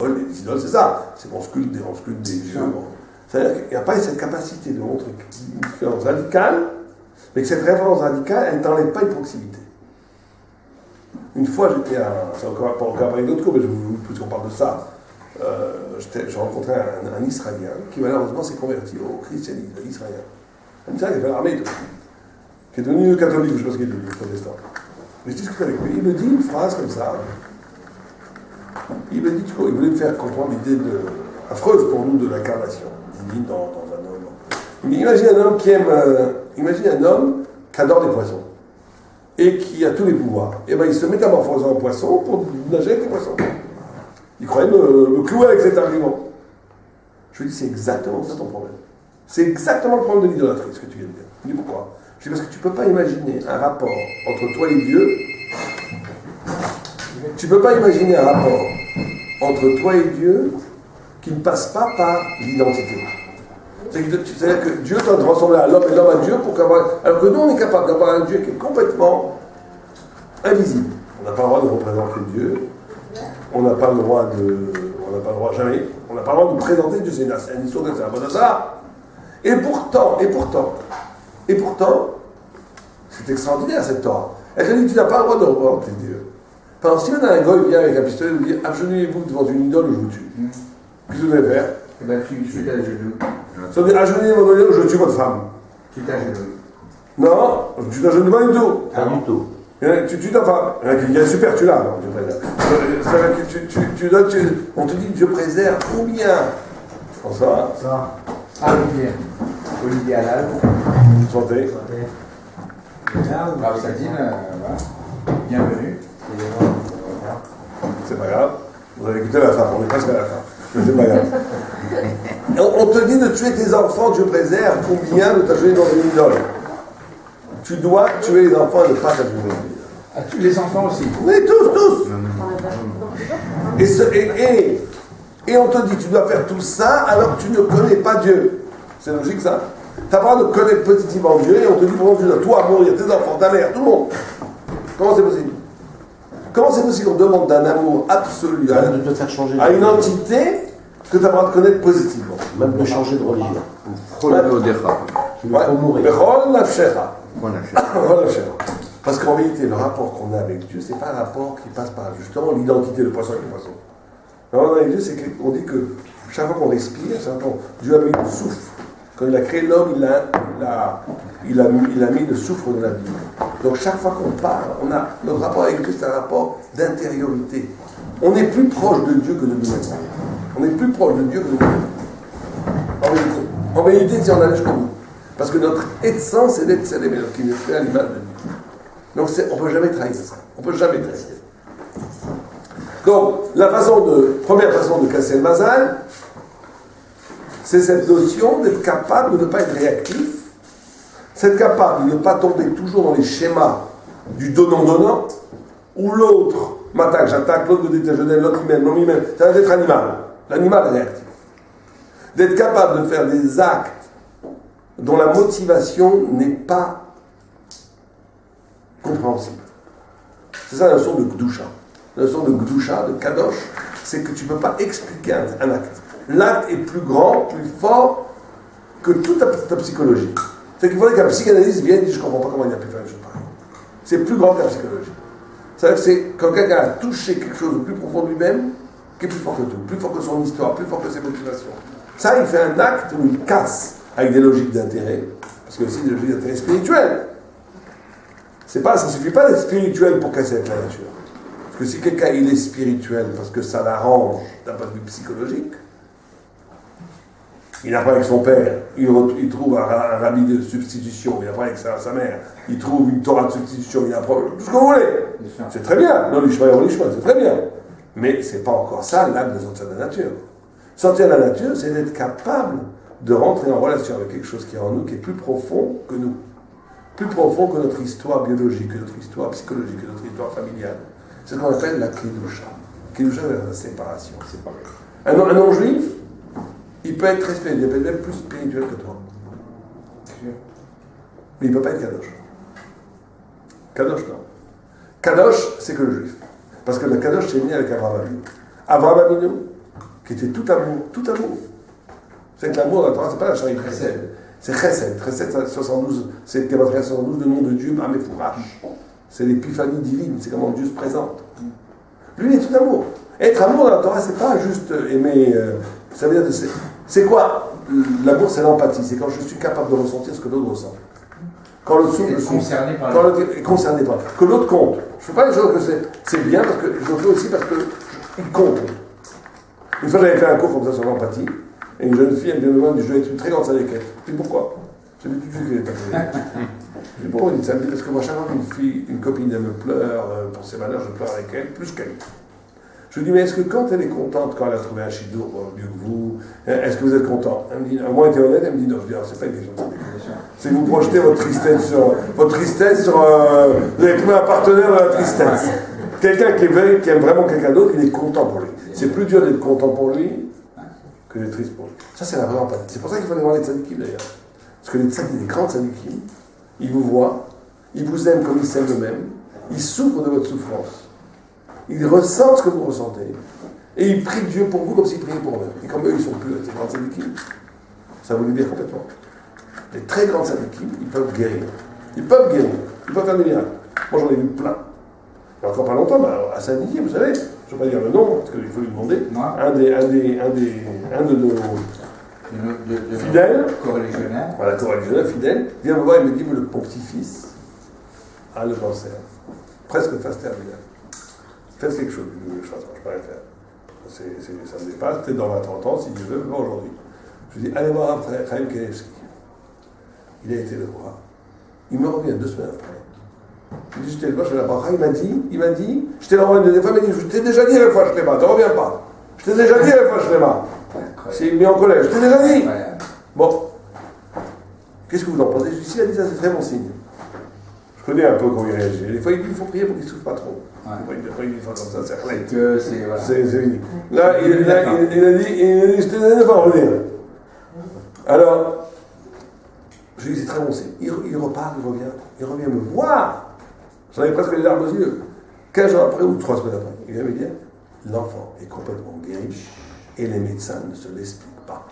Les idoles, c'est ça. C'est qu'on sculpte des dieux. C'est-à-dire qu'il n'y a pas cette capacité de montrer une différence radicale, mais que cette référence radicale, elle ne t'enlève pas une proximité. Une fois, j'étais c'est encore pas encore avec d'autres cours, mais puisqu'on parle de ça, j'ai rencontré un Israélien qui malheureusement s'est converti au christianisme, israélien. Un Israélien qui a fait l'armée, qui est devenu catholique, je pense qu'il est devenu protestant. Mais je discute avec lui, il me dit une phrase comme ça. Il me dit, tu vois, il voulait me faire comprendre l'idée affreuse pour nous de l'incarnation divine dans un homme. Il me dit, imagine un homme qui aime, imagine un homme qui adore les poissons et qui a tous les pouvoirs. Et bien il se métamorphose en poisson pour nager avec les poissons. Il croyait me clouer avec cet argument. Je lui dis, c'est exactement ça ton problème. C'est exactement le problème de l'idolâtrie, ce que tu viens de dire. Il me dit, pourquoi? Je dis, parce que tu ne peux pas imaginer un rapport entre toi et Dieu. Tu ne peux pas imaginer un rapport entre toi et Dieu qui ne passe pas par l'identité. C'est-à-dire que Dieu t'a transformé à l'homme et l'homme à Dieu pour qu'avoir. Alors que nous, on est capable d'avoir un Dieu qui est complètement invisible. On n'a pas le droit de représenter Dieu. On n'a pas le droit jamais. On n'a pas le droit de présenter Dieu. C'est une histoire de ça, un bon hasard. Et pourtant, c'est extraordinaire cette Torah. Elle te dit que tu n'as pas le droit de représenter Dieu. Par exemple, si un goy vient avec un pistolet et vous dit agenouillez-vous devant une idole ou je vous tue. Qu'est-ce que vous devez faire? Eh bien, tu t'agenouilles. Ça veut dire agenouillez-vous devant une idole ou je tue votre femme. Tu t'agenouilles. Non, tu t'agenouilles pas du tout. Pas du tout. Tu tues ta femme. Il y a un super tu là, Dieu préserve. On te dit Dieu préserve combien? François? Ça. Olivier Alal. Santé. Bravo Sadine, voilà. Bienvenue. C'est pas grave. Vous avez écouté la fin, on est presque à la fin. Mais c'est pas grave. On te dit de tuer tes enfants, Dieu préserve, combien de t'agenouiller dans une idole? Tu dois tuer les enfants et ne pas t'agenouiller dans une idole. À tous les enfants aussi. Oui, tous. Et on te dit, tu dois faire tout ça alors que tu ne connais pas Dieu. C'est logique ça? Tu n'as pas le droit de connaître positivement Dieu et on te dit, bon, tu dois toi mourir, tes enfants, ta mère, tout le monde. Comment c'est possible? Comment c'est possible qu'on demande d'un amour absolu de te faire changer à une entité que tu n'as pas le droit de connaître positivement? Même de changer de religion. Tu veux mourir. Parce qu'en réalité, le rapport qu'on a avec Dieu, c'est pas un rapport qui passe par justement l'identité de poisson avec le poisson. Le rapport avec Dieu, c'est qu'on dit que chaque fois qu'on respire, Dieu a mis le souffle. Quand il a créé l'homme, il a mis le souffle de la vie. Donc chaque fois qu'on parle, notre rapport avec Dieu, c'est un rapport d'intériorité. On est plus proche de Dieu que de nous-mêmes. On est plus proche de Dieu que de nous-mêmes. En réalité, si on allait jusqu'au bout. Parce que notre essence, c'est d'être célébré, qui est fait à l'image de Dieu. Donc on ne peut jamais trahir ça. On ne peut jamais trahir. Donc, première façon de casser le mazal, c'est cette notion d'être capable de ne pas être réactif, d'être capable de ne pas tomber toujours dans les schémas du donnant-donnant, où l'autre m'attaque, j'attaque, l'autre me dit je donne, l'autre il m'aime, l'autre il m'aime. Ça va être animal. L'animal est réactif. D'être capable de faire des actes dont la motivation n'est pas compréhensible. C'est ça la notion de Gdusha. La notion de Gdusha, de Kadosh, c'est que tu ne peux pas expliquer un acte. L'acte est plus grand, plus fort que toute ta psychologie. C'est qu'il faudrait qu'un psychanalyste vienne et dise je ne comprends pas comment il a pu faire une chose pareille. C'est plus grand que la psychologie. C'est-à-dire que c'est quand quelqu'un a touché quelque chose de plus profond de lui-même, qui est plus fort que tout, plus fort que son histoire, plus fort que ses motivations. Ça, il fait un acte où il casse avec des logiques d'intérêt, parce que aussi des logiques d'intérêt spirituel. Ça ne suffit pas d'être spirituel pour casser avec la nature. Parce que si quelqu'un il est spirituel parce que ça l'arrange d'un point de vue psychologique, il apprend avec son père, il trouve un rabbi de substitution, il apprend avec sa mère, il trouve une Torah de substitution, il apprend tout ce que vous voulez. C'est très bien, non l'ishma, c'est très bien. Mais c'est pas encore ça l'acte de sortir de la nature. Sortir de la nature, c'est d'être capable de rentrer en relation avec quelque chose qui est en nous, qui est plus profond que nous. Plus profond que notre histoire biologique, que notre histoire psychologique, que notre histoire familiale. C'est ce qu'on appelle la Kedusha. Kedusha, c'est la séparation. Un non-juif, il peut être très spirituel, il peut être même plus spirituel que toi. Mais il ne peut pas être Kadosh. Kadosh, non. Kadosh, c'est que le juif. Parce que le Kadosh, c'est né avec Abraham Avinu. Abraham Avinu, qui était tout amour, tout amour. C'est que l'amour dans la Torah, c'est pas la charité. C'est Chesed. Chesed, 72, c'est Gematria 72, le nom de Dieu, Amefourash. C'est l'épiphanie divine, c'est comment Dieu se présente. Lui, il est tout amour. Être amour dans la Torah, c'est pas juste aimer. Ça veut dire, c'est quoi? L'amour, c'est l'empathie. C'est quand je suis capable de ressentir ce que l'autre ressent. Quand l'autre souffre, je suis concerné par l'autre. Est concerné par. Que l'autre compte. Je ne fais pas les choses que c'est bien, parce que je le fais aussi parce qu'il compte. Une fois, j'avais fait un cours comme ça sur l'empathie, et une jeune fille, elle me demande, je vais être une très grande syndicate. Je dis pourquoi? J'ai vu tout de suite qu'elle est pas. Je dis pourquoi elle dit ça? Elle me dit parce que moi, chaque fois qu'une copine, elle me pleure pour ses valeurs, je pleure avec elle, plus qu'elle. Je lui dis, mais est-ce que quand elle est contente, quand elle a trouvé un chidour mieux que vous, est-ce que vous êtes content? Elle me dit, moi, elle était honnête, elle me dit, non, je dis, alors, c'est pas une question de syndicate. C'est que vous projetez votre tristesse sur. Vous avez trouvé un partenaire dans la tristesse. Quelqu'un qui aime vraiment quelqu'un d'autre, il est content pour lui. C'est plus dur d'être content pour lui que d'être triste pour lui. Ça, c'est la vraie empathie. C'est pour ça qu'il faut aller voir les tzadikim d'ailleurs. Parce que les grands tzadikim, ils vous voient, ils vous aiment comme ils s'aiment eux-mêmes, ils souffrent de votre souffrance, ils ressentent ce que vous ressentez, et ils prient Dieu pour vous comme s'ils priaient pour eux. Et comme eux, ils sont plus ces grands tzadikim, ça vous libère complètement. Les très grands tzadikim, ils peuvent guérir. Ils peuvent guérir. Ils peuvent faire des miracles. Moi, j'en ai vu plein. Il n'y a encore pas longtemps, à Saint-Didier, vous savez, je ne vais pas dire le nom, parce qu'il faut lui demander, un de nos fidèles, co-religionnaire, voilà, co-religionnaire, fidèle, vient me voir et me dit, mais mon petit-fils a le cancer. Presque phase terminale. Faites quelque chose. Je ne peux rien faire. Ça me dépasse, peut-être dans 20-30 ans, si Dieu veut, mais pas aujourd'hui. Je lui dis, allez voir après Chaim Kanevski. Il a été le voir. Il me revient 2 semaines après. Je lui dis, j'étais le voir, je vais la bracha. Il m'a dit, je t'ai envoyé une deuxième fois, il m'a dit, je t'ai déjà dit la fois, je l'ai pas, tu reviens pas. Je t'ai déjà dit la fois, je l'ai pas. C'est mis en colère, je t'ai déjà dit. Bon. Qu'est-ce que vous en pensez? Je lui dis, s'il a dit ça, c'est très bon signe. Je connais un peu comment il réagit. Des fois, il dit, il faut prier pour qu'il ne souffre pas trop. Des fois, il dit, comme ça, c'est rien. C'est fini. Là, il a dit, je t'ai déjà pas revenir. Alors, je lui dis, c'est très bon signe. Il repart, il revient me voir. J'en avais presque les larmes aux yeux. 15 jours après ou 3 semaines après, il vient me dire, l'enfant est complètement guéri et les médecins ne se l'expliquent pas.